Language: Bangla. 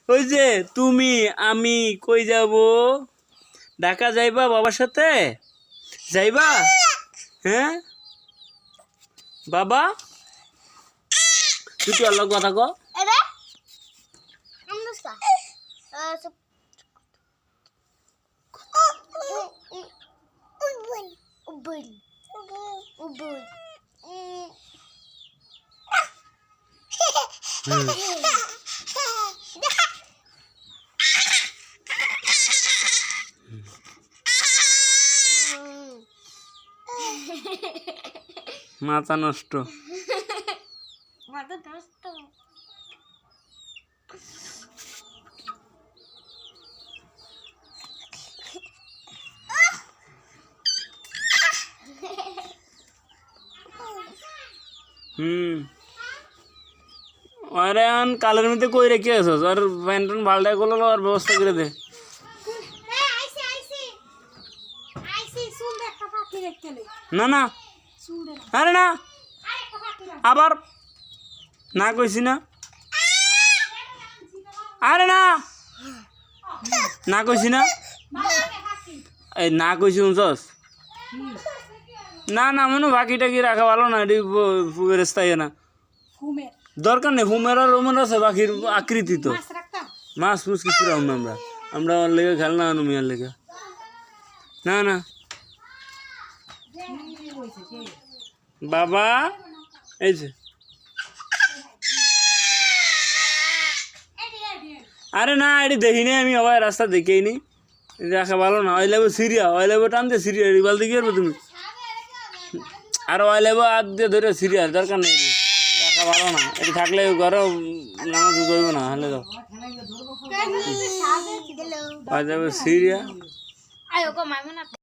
ওই যে তুমি আমি কই যাব ঢাকা যাইবা বাবার সাথে যাইবা হ্যাঁ বাবা তুই অলগ কথা কো মাথা নষ্ট আরে আন কালের মধ্যে কই রেখে আসছ আর প্যান্টন ভালটা করলো আর ব্যবস্থা করে দে না না আরে না আবার না কইছি না আরে না না কইছি না এই না কইছি শুনছস না না মনে বাকি টাকি রাখা ভালো না এটি বেরেস্তাই না দরকার নেই ফুমের আর রোমের আছে বাকির আকৃতি তো মাছ ফুস কিছু রাখুন আমরা আমরা ওর লেগে খেল না মিয়ার লেগে না না বাবা এই যে আরে না এটি দেখিনি আমি আবার রাস্তা দেখেই নি রাখা ভালো না ওই লেবো সিরিয়া ওই লেবো টানতে সিরিয়া রিবাল দিকে তুমি আর ওই লেবো হাত দিয়ে ধরে সিরিয়া দরকার নেই রাখা ভালো না এটি থাকলে ঘরে নামাজ করবো না হলে তো সিরিয়া